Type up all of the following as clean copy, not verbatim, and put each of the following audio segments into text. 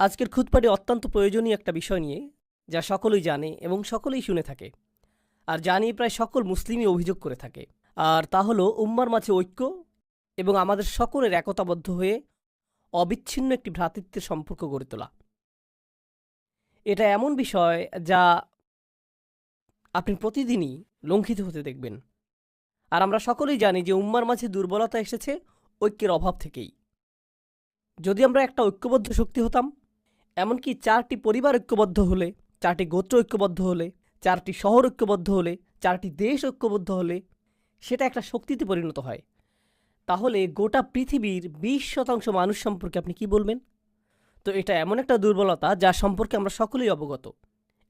আজকের খুতবাটি অত্যন্ত প্রয়োজনীয় একটা বিষয় নিয়ে, যা সকলেই জানে এবং সকলেই শুনে থাকে, আর যা নিয়ে প্রায় সকল মুসলিমই অভিযোগ করে থাকে। আর তা হলো উম্মার মাঝে ঐক্য এবং আমাদের সকলের একতাবদ্ধ হয়ে অবিচ্ছিন্ন একটি ভ্রাতৃত্বের সম্পর্ক গড়ে তোলা। এটা এমন বিষয় যা আপনি প্রতিদিনই লঙ্ঘিত হতে দেখবেন। আর আমরা সকলেই জানি যে উম্মার মাঝে দুর্বলতা এসেছে ঐক্যের অভাব থেকেই। যদি আমরা একটা ঐক্যবদ্ধ শক্তি হতাম, এমনকি 4টি পরিবার ঐক্যবদ্ধ হলে, 4টি গোত্র ঐক্যবদ্ধ হলে, 4টি শহর ঐক্যবদ্ধ হলে, 4টি দেশ ঐক্যবদ্ধ হলে সেটা একটা শক্তিতে পরিণত হয়, তাহলে গোটা পৃথিবীর 20% মানুষ সম্পর্কে আপনি কি বলবেন? তো এটা এমন একটা দুর্বলতা যা সম্পর্কে আমরা সকলেই অবগত।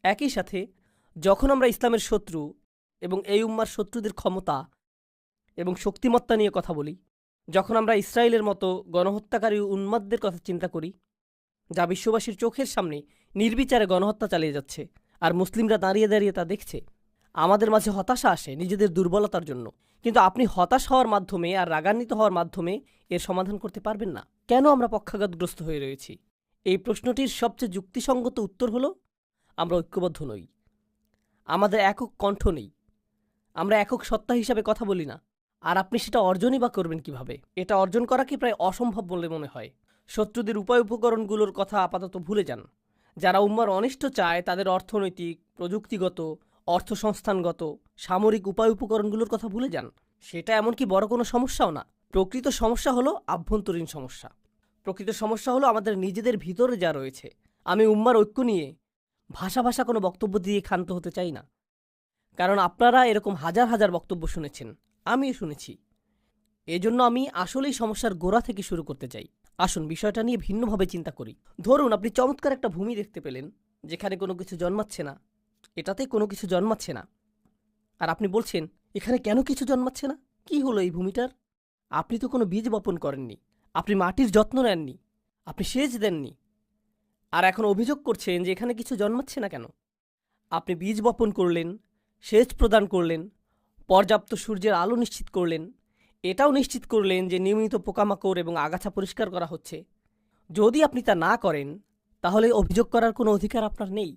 একই সাথে যখন আমরা ইসলামের শত্রু এবং এই উম্মার শত্রুদের ক্ষমতা এবং শক্তিমত্তা নিয়ে কথা বলি, যখন আমরা ইসরায়েলের মতো গণহত্যাকারী উন্মাদদের কথা চিন্তা করি, যা বিশ্ববাসীর চোখের সামনে নির্বিচারে গণহত্যা চালিয়ে যাচ্ছে, আর মুসলিমরা দাঁড়িয়ে দাঁড়িয়ে তা দেখছে, আমাদের মাঝে হতাশা আসে নিজেদের দুর্বলতার জন্য। কিন্তু আপনি হতাশ হওয়ার মাধ্যমে আর রাগান্বিত হওয়ার মাধ্যমে এর সমাধান করতে পারবেন না। কেন আমরা পক্ষাঘাতগ্রস্ত হয়ে রয়েছি? এই প্রশ্নটির সবচেয়ে যুক্তিসঙ্গত উত্তর হলো, আমরা ঐক্যবদ্ধ নই, আমাদের একক কণ্ঠ নেই, আমরা একক সত্তা হিসাবে কথা বলি না। আর আপনি সেটা অর্জনই বা করবেন কিভাবে? এটা অর্জন করা কি প্রায় অসম্ভব বলে মনে হয়। শত্রুদের উপায় উপকরণগুলোর কথা আপাতত ভুলে যান। যারা উম্মার অনিষ্ট চায় তাদের অর্থনৈতিক, প্রযুক্তিগত, অর্থসংস্থানগত, সামরিক উপায় উপকরণগুলোর কথা ভুলে যান। সেটা এমনকি বড় কোনো সমস্যাও না। প্রকৃত সমস্যা হলো আভ্যন্তরীণ সমস্যা। প্রকৃত সমস্যা হলো আমাদের নিজেদের ভিতরে যা রয়েছে। আমি উম্মার ঐক্য নিয়ে ভাষা ভাষা কোনো বক্তব্য দিয়ে ক্ষান্ত হতে চাই না, কারণ আপনারা এরকম হাজার হাজার বক্তব্য শুনেছেন, আমিও শুনেছি। এজন্য আমি আসলেই সমস্যার গোড়া থেকে শুরু করতে চাই। আসুন বিষয়টা নিয়ে ভিন্নভাবে চিন্তা করি। ধরুন আপনি চমৎকার একটা ভূমি দেখতে পেলেন, যেখানে কোনো কিছু জন্মাচ্ছে না, এটাতে কোনো কিছু জন্মাচ্ছে না। আর আপনি বলছেন, এখানে কেন কিছু জন্মাচ্ছে না? কি হলো এই ভূমিটার? আপনি তো কোনো বীজ বপন করেননি, আপনি মাটির যত্ন নেননি, আপনি সেচ দেননি, আর এখন অভিযোগ করছেন যে এখানে কিছু জন্মাচ্ছে না কেন? আপনি বীজ বপন করলেন, সেচ প্রদান করলেন, পর্যাপ্ত সূর্যের আলো নিশ্চিত করলেন, এটাও নিশ্চিত করলেন যে নিয়মিত পোকামাকড় এবং আগাছা পরিষ্কার করা হচ্ছে। যদি আপনি তা না করেন, তাহলে অভিযোগ করার কোনো অধিকার আপনার নেই।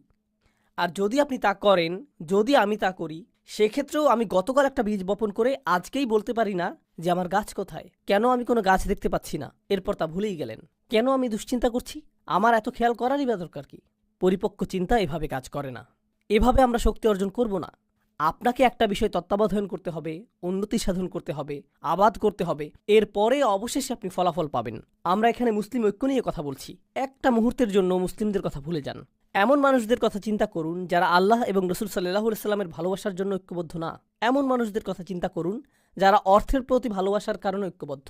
আর যদি আপনি তা করেন, যদি আমি তা করি, সেক্ষেত্রেও আমি গতকাল একটা বীজ বপন করে আজকেই বলতে পারি না যে আমার গাছ কোথায়, কেন আমি কোনো গাছ দেখতে পাচ্ছি না, এরপর তা ভুলেই গেলেন। কেন আমি দুশ্চিন্তা করছি? আমার এত খেয়াল করারই বা দরকার কি? পরিপক্ক চিন্তা এভাবে কাজ করে না। এভাবে আমরা শক্তি অর্জন করব না। আপনাকে একটা বিষয় তত্ত্বাবধান করতে হবে, উন্নতি সাধন করতে হবে, আবাদ করতে হবে, এরপরে অবশেষে আপনি ফলাফল পাবেন। আমরা এখানে মুসলিম ঐক্য নিয়ে কথা বলছি। একটা মুহূর্তের জন্য মুসলিমদের কথা ভুলে যান। এমন মানুষদের কথা চিন্তা করুন যারা আল্লাহ এবং রসুল সাল্লাল্লাহু আলাইহি সাল্লামের ভালোবাসার জন্য ঐক্যবদ্ধ না। এমন মানুষদের কথা চিন্তা করুন যারা অর্থের প্রতি ভালোবাসার কারণে ঐক্যবদ্ধ।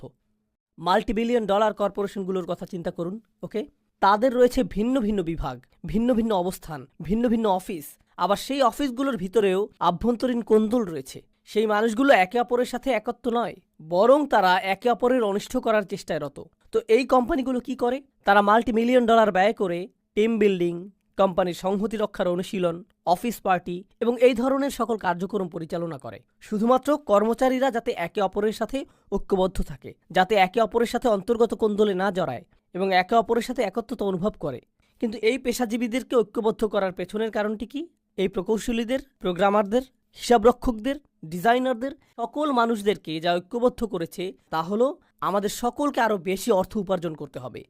মাল্টিবিলিয়ন ডলার কর্পোরেশনগুলোর কথা চিন্তা করুন। ওকে, তাদের রয়েছে ভিন্ন ভিন্ন বিভাগ, ভিন্ন ভিন্ন অবস্থান, ভিন্ন ভিন্ন অফিস। আবার সেই অফিসগুলোর ভিতরেও আভ্যন্তরীণ কোন্দল রয়েছে। সেই মানুষগুলো একে অপরের সাথে একত্র নয়, বরং তারা একে অপরের অনিষ্ট করার চেষ্টায় রত। তো এই কোম্পানিগুলো কি করে? তারা মাল্টিমিলিয়ন ডলার ব্যয় করে টিম বিল্ডিং, কোম্পানির সংহতি রক্ষার অনুশীলন, অফিস পার্টি এবং এই ধরনের সকল কার্যক্রম পরিচালনা করে, শুধুমাত্র কর্মচারীরা যাতে একে অপরের সাথে ঐক্যবদ্ধ থাকে, যাতে একে অপরের সাথে অন্তর্গত কোন্দলে না জড়ায় এবং একে অপরের সাথে একত্রতা অনুভব করে। কিন্তু এই পেশাজীবীদেরকে ঐক্যবদ্ধ করার পেছনের কারণটি কি? এই প্রকৌশলীদের, প্রোগ্রামারদের, হিসাবরক্ষকদের, ডিজাইনারদের, সকল মানুষদেরকে যা ঐক্যবদ্ধ করেছে তা হলো আমাদের সকলকে আরও বেশি অর্থ উপার্জন করতে হবে।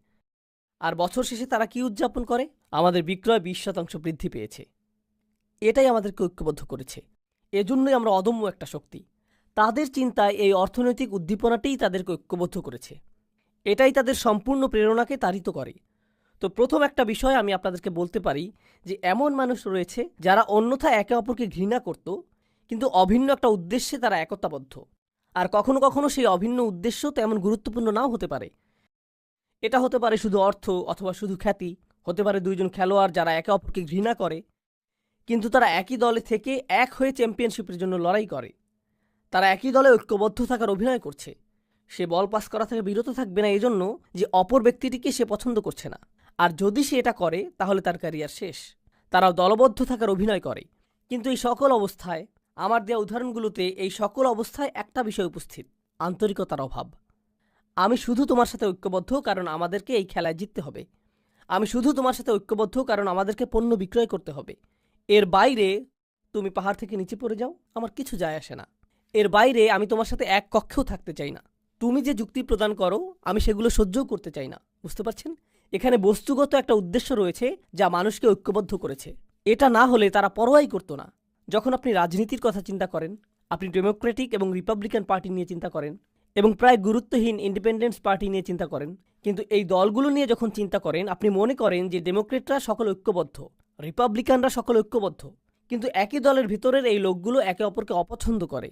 আর বছর শেষে তারা কি উদযাপন করে? আমাদের বিক্রয় 20% বৃদ্ধি পেয়েছে। এটাই আমাদেরকে ঐক্যবদ্ধ করেছে। এজন্যই আমরা অদম্য একটা শক্তি। তাদের চিন্তায় এই অর্থনৈতিক উদ্দীপনাটাই তাদেরকে ঐক্যবদ্ধ করেছে। এটাই তাদের সম্পূর্ণ প্রেরণাকে তাড়িত করে। তো প্রথম একটা বিষয় আমি আপনাদেরকে বলতে পারি যে এমন মানুষ রয়েছে যারা অন্যথায় একে অপরকে ঘৃণা করত, কিন্তু অভিন্ন একটা উদ্দেশ্যে তারা একতাবদ্ধ। আর কখনো কখনো সেই অভিন্ন উদ্দেশ্য তেমন গুরুত্বপূর্ণ নাও হতে পারে। এটা হতে পারে শুধু অর্থ অথবা শুধু খ্যাতি, হতে পারে দুইজন খেলোয়াড় যারা একে অপরকে ঘৃণা করে, কিন্তু তারা একই দলে থেকে এক হয়ে চ্যাম্পিয়নশিপের জন্য লড়াই করে। তারা একই দলে ঐক্যবদ্ধ থাকার অভিনয় করছে। সে বল পাস করা থেকে বিরত থাকবে না এজন্য যে অপর ব্যক্তিটিকে সে পছন্দ করছে না। আর যদি সে এটা করে তাহলে তার ক্যারিয়ার শেষ। তারাও দলবদ্ধ থাকার অভিনয় করে। কিন্তু এই সকল অবস্থায়, আমার দেওয়া উদাহরণগুলোতে এই সকল অবস্থায় একটা বিষয় উপস্থিত: আন্তরিকতার অভাব। আমি শুধু তোমার সাথে ঐক্যবদ্ধ কারণ আমাদেরকে এই খেলায় জিততে হবে। আমি শুধু তোমার সাথে ঐক্যবদ্ধ কারণ আমাদেরকে পণ্য বিক্রয় করতে হবে। এর বাইরে তুমি পাহাড় থেকে নিচে পড়ে যাও, আমার কিছু যায় আসে না। এর বাইরে আমি তোমার সাথে এক কক্ষেও থাকতে চাই না। তুমি যে যুক্তি প্রদান করো আমি সেগুলো সহ্যও করতে চাই না। বুঝতে পারছেন? এখানে বস্তুগত একটা উদ্দেশ্য রয়েছে যা মানুষকে ঐক্যবদ্ধ করেছে। এটা না হলে তারা পরোয়াই করতো না। যখন আপনি রাজনীতির কথা চিন্তা করেন, আপনি ডেমোক্রেটিক এবং রিপাবলিকান পার্টি নিয়ে চিন্তা করেন এবং প্রায় গুরুত্বহীন ইন্ডিপেন্ডেন্স পার্টি নিয়ে চিন্তা করেন, কিন্তু এই দলগুলো নিয়ে যখন চিন্তা করেন আপনি মনে করেন যে ডেমোক্রেটরা সকল ঐক্যবদ্ধ, রিপাবলিকানরা সকল ঐক্যবদ্ধ, কিন্তু একই দলের ভিতরের এই লোকগুলো একে অপরকে অপছন্দ করে।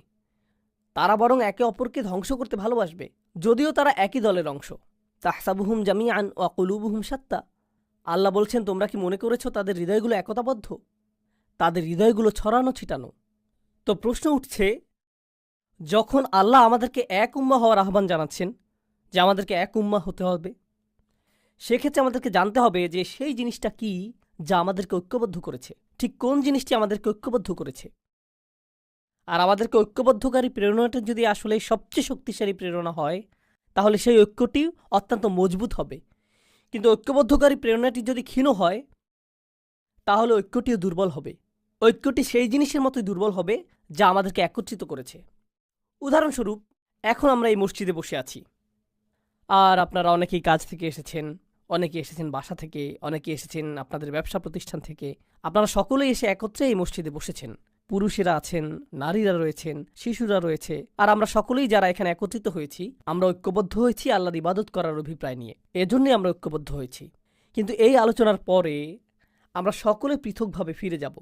তারা বরং একে অপরকে ধ্বংস করতে ভালোবাসবে, যদিও তারা একই দলের অংশ। তাহসাবুহুম জামিআন ওয়া কুলুবুহুম শাত্তা। আল্লাহ বলছেন, তোমরা কি মনে করেছো তাদের হৃদয়গুলো একতাবদ্ধ? তাদের হৃদয়গুলো ছড়ানো ছিটানো। তো প্রশ্ন উঠছে, যখন আল্লাহ আমাদেরকে এক উম্মাহ হওয়ার আহ্বান জানাচ্ছেন যে আমাদেরকে এক উম্মাহ হতে হবে, সেক্ষেত্রে আমাদেরকে জানতে হবে যে সেই জিনিসটা কি যা আমাদেরকে ঐক্যবদ্ধ করেছে। ঠিক কোন জিনিসটি আমাদেরকে ঐক্যবদ্ধ করেছে? আর আমাদেরকে ঐক্যবদ্ধকারী প্রেরণাটা যদি আসলে সবচেয়ে শক্তিশালী প্রেরণা হয়, তাহলে সেই ঐক্যটি অত্যন্ত মজবুত হবে। কিন্তু ঐক্যবদ্ধকারী প্রেরণাটি যদি ক্ষীণ হয়, তাহলে ঐক্যটিও দুর্বল হবে। ঐক্যটি সেই জিনিসের মতোই দুর্বল হবে যা আমাদেরকে একত্রিত করেছে। উদাহরণস্বরূপ, এখন আমরা এই মসজিদে বসে আছি, আর আপনারা অনেকেই কাজ থেকে এসেছেন, অনেকে এসেছেন বাসা থেকে, অনেকে এসেছেন আপনাদের ব্যবসা প্রতিষ্ঠান থেকে। আপনারা সকলেই এসে একত্রে এই মসজিদে বসেছেন। পুরুষেরা আছেন, নারীরা রয়েছেন, শিশুরা রয়েছে, আর আমরা সকলেই যারা এখানে একত্রিত হয়েছি, আমরা ঐক্যবদ্ধ হয়েছি আল্লাহর ইবাদত করার অভিপ্রায় নিয়ে। এজন্যই আমরা ঐক্যবদ্ধ হয়েছি। কিন্তু এই আলোচনার পরে আমরা সকলে পৃথকভাবে ফিরে যাব।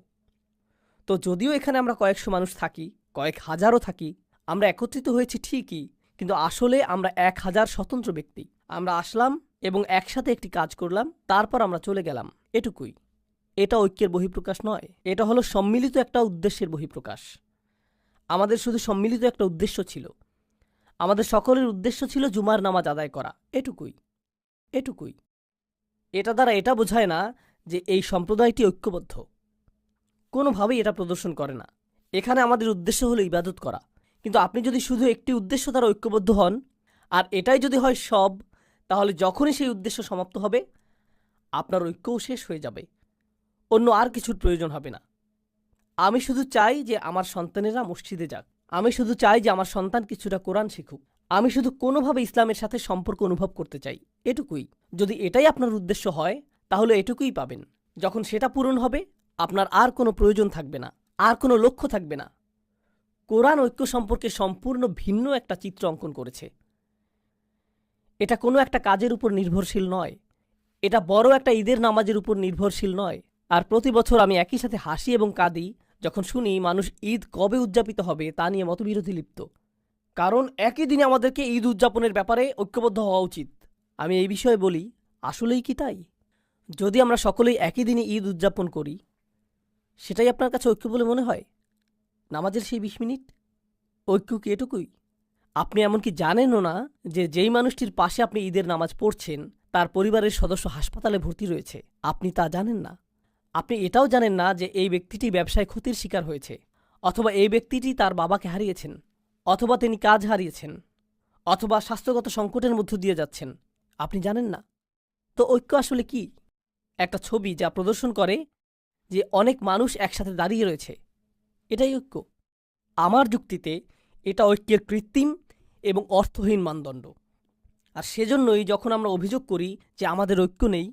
তো যদিও এখানে আমরা কয়েকশো মানুষ থাকি, কয়েক হাজারও থাকি, আমরা একত্রিত হয়েছি ঠিকই, কিন্তু আসলে আমরা 1000 স্বতন্ত্র ব্যক্তি। আমরা আসলাম এবং একসাথে একটি কাজ করলাম, তারপর আমরা চলে গেলাম, এটুকুই। এটা ঐক্যের বহিঃপ্রকাশ নয়, এটা হলো সম্মিলিত একটা উদ্দেশ্যের বহিঃপ্রকাশ। আমাদের শুধু সম্মিলিত একটা উদ্দেশ্য ছিল। আমাদের সকলের উদ্দেশ্য ছিল জুমার নামাজ আদায় করা, এটুকুই। এটুকুই। এটা দ্বারা এটা বোঝায় না যে এই সম্প্রদায়টি ঐক্যবদ্ধ। কোনোভাবেই এটা প্রদর্শন করে না। এখানে আমাদের উদ্দেশ্য হলো ইবাদত করা। কিন্তু আপনি যদি শুধু একটি উদ্দেশ্য দ্বারা ঐক্যবদ্ধ হন, আর এটাই যদি হয় সব, তাহলে যখনই সেই উদ্দেশ্য সমাপ্ত হবে, আপনার ঐক্যও শেষ হয়ে যাবে। অন্য আর কিছুর প্রয়োজন হবে না। আমি শুধু চাই যে আমার সন্তানেরা মসজিদে যাক। আমি শুধু চাই যে আমার সন্তান কিছুটা কোরআন শিখুক। আমি শুধু কোনোভাবে ইসলামের সাথে সম্পর্ক অনুভব করতে চাই, এটুকুই। যদি এটাই আপনার উদ্দেশ্য হয়, তাহলে এটুকুই পাবেন। যখন সেটা পূরণ হবে, আপনার আর কোনো প্রয়োজন থাকবে না, আর কোনো লক্ষ্য থাকবে না। কোরআন ঐক্য সম্পর্কে সম্পূর্ণ ভিন্ন একটা চিত্র অঙ্কন করেছে। এটা কোনো একটা কাজের উপর নির্ভরশীল নয়। এটা বড় একটা ঈদের নামাজের উপর নির্ভরশীল নয়। আর প্রতি বছর আমি একই সাথে হাসি এবং কাঁদি যখন শুনি মানুষ ঈদ কবে উদযাপিত হবে তা নিয়ে মতবিরোধী লিপ্ত। কারণ একই দিনে আমাদেরকে ঈদ উদযাপনের ব্যাপারে ঐক্যবদ্ধ হওয়া উচিত। আমি এই বিষয়ে বলি, আসলেই কি তাই? যদি আমরা সকলেই একই দিনে ঈদ উদযাপন করি, সেটাই আপনার কাছে ঐক্য বলে মনে হয়? নামাজের সেই 20 মিনিট? ঐক্য কি এটুকুই? আপনি এমনকি জানেনও না যে যেই মানুষটির পাশে আপনি ঈদের নামাজ পড়ছেন তার পরিবারের সদস্য হাসপাতালে ভর্তি রয়েছে। আপনি তা জানেন না। আপনি এটাও জানেন না যে এই ব্যক্তিটি ব্যবসায় ক্ষতির শিকার হয়েছে, অথবা এই ব্যক্তিটি তার বাবাকে হারিয়েছেন, অথবা তিনি কাজ হারিয়েছেন, অথবা স্বাস্থ্যগত সংকটের মধ্য দিয়ে যাচ্ছেন। আপনি জানেন না। তো ঐক্য আসলে কি? একটা ছবি যা প্রদর্শন করে যে অনেক মানুষ একসাথে দাঁড়িয়ে রয়েছে, এটাই ঐক্য। আমার যুক্তিতে এটা ঐক্যের কৃত্রিম এবং অর্থহীন মানদণ্ড। আর সেজন্যই যখন আমরা অভিযোগ করি যে আমাদের ঐক্য নেই,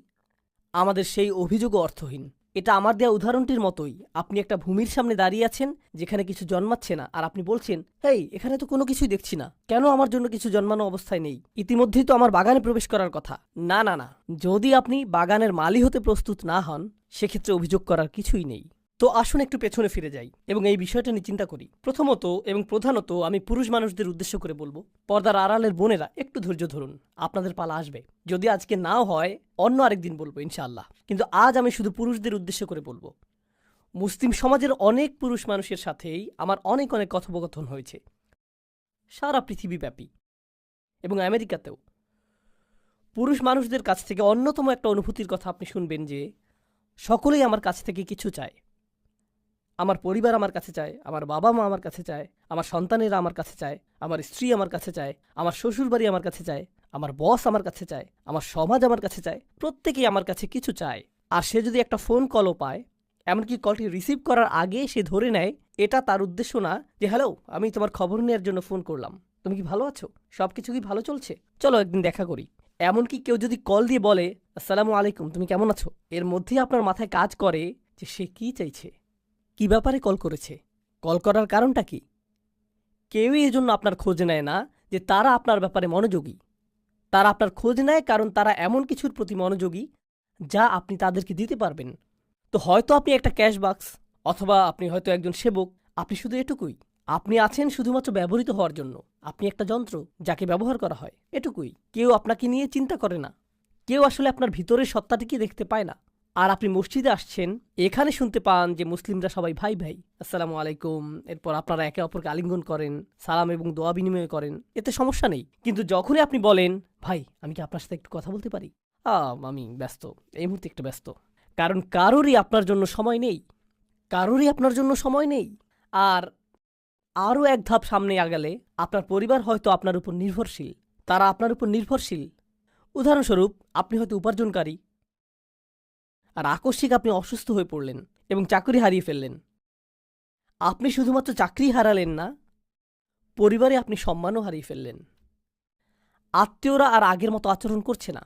আমাদের সেই অভিযোগও অর্থহীন। এটা আমার দেওয়া উদাহরণটির মতোই। আপনি একটা ভূমির সামনে দাঁড়িয়ে আছেন যেখানে কিছু জন্মাচ্ছে না, আর আপনি বলছেন, হেই, এখানে তো কোনো কিছুই দেখছি না, কেন আমার জন্য কিছু জন্মানো অবস্থায় নেই? ইতিমধ্যেই তো আমার বাগানে প্রবেশ করার কথা। না না না, যদি আপনি বাগানের মালি হতে প্রস্তুত না হন, সেক্ষেত্রে অভিযোগ করার কিছুই নেই। তো আসুন একটু পেছনে ফিরে যাই এবং এই বিষয়টা নিয়ে চিন্তা করি। প্রথমত এবং প্রধানত আমি পুরুষ মানুষদের উদ্দেশ্য করে বলবো, পর্দার আড়ালের বোনেরা একটু ধৈর্য ধরুন, আপনাদের পালা আসবে। যদি আজকে নাও হয়, অন্য আরেকদিন বলবো ইনশাআল্লাহ। কিন্তু আজ আমি শুধু পুরুষদের উদ্দেশ্য করে বলবো। মুসলিম সমাজের অনেক পুরুষ মানুষের সাথেই আমার অনেক কথোপকথন হয়েছে, সারা পৃথিবীব্যাপী এবং আমেরিকাতেও। পুরুষ মানুষদের কাছ থেকে অন্যতম একটা অনুভূতির কথা আপনি শুনবেন যে সকলেই আমার কাছ থেকে কিছু চায়। আমার পরিবার আমার কাছে চায়, আমার বাবা মা আমার কাছে চায়, আমার সন্তানেরা আমার কাছে চায়, আমার স্ত্রী আমার কাছে চায়, আমার শ্বশুরবাড়ি আমার কাছে চায়, আমার বস আমার কাছে চায়, আমার সমাজ আমার কাছে চায়, প্রত্যেকেই আমার কাছে কিছু চায়। আর সে যদি একটা ফোন কলও পায়, এমনকি কলটি রিসিভ করার আগে সে ধরে নেয় এটা তার উদ্দেশ্য না যে হ্যালো, আমি তোমার খবর নেওয়ার জন্য ফোন করলাম, তুমি কি ভালো আছো, সব কিছু কি ভালো চলছে, চলো একদিন দেখা করি। এমনকি কেউ যদি কল দিয়ে বলে আসসালামু আলাইকুম, তুমি কেমন আছো, এর মধ্যেই আপনার মাথায় কাজ করে যে সে কি চাইছে, কি ব্যাপারে কল করেছে, কল করার কারণটা কি। কেউই এজন্য আপনার খোঁজ নেয় না যে তারা আপনার ব্যাপারে মনোযোগী। তারা আপনার খোঁজ নেয় কারণ তারা এমন কিছুর প্রতি মনোযোগী যা আপনি তাদেরকে দিতে পারবেন। তো হয়তো আপনি একটা ক্যাশ বাক্স, অথবা আপনি হয়তো একজন সেবক, আপনি শুধু এটুকুই। আপনি আছেন শুধুমাত্র ব্যবহৃত হওয়ার জন্য। আপনি একটা যন্ত্র যাকে ব্যবহার করা হয়, এটুকুই। কেউ আপনাকে নিয়ে চিন্তা করে না, কেউ আসলে আপনার ভিতরের সত্তাটিকে দেখতে পায় না। আর আপনি মসজিদে আসছেন, এখানে শুনতে পান যে মুসলিমরা সবাই ভাই ভাই, আসসালামু আলাইকুম, এরপর আপনারা একে অপরকে আলিঙ্গন করেন, সালাম এবং দোয়া বিনিময় করেন, এতে সমস্যা নেই। কিন্তু যখনই আপনি বলেন ভাই আমি কি আপনার সাথে একটু কথা বলতে পারি, আমি ব্যস্ত, এই মুহূর্তে একটু ব্যস্ত, কারণ কারোরই আপনার জন্য সময় নেই, কারোরই আপনার জন্য সময় নেই। আর আরও এক ধাপ সামনে আগালে আপনার পরিবার হয়তো আপনার উপর নির্ভরশীল, তারা আপনার উপর নির্ভরশীল। উদাহরণস্বরূপ, আপনি হয়তো উপার্জনকারী, আর আকস্মিক আপনি অসুস্থ হয়ে পড়লেন এবং চাকরি হারিয়ে ফেললেন। আপনি শুধুমাত্র চাকরি হারালেন না, পরিবারে আপনি সম্মানও হারিয়ে ফেললেন। আত্মীয়রা আর আগের মতো আচরণ করছে না।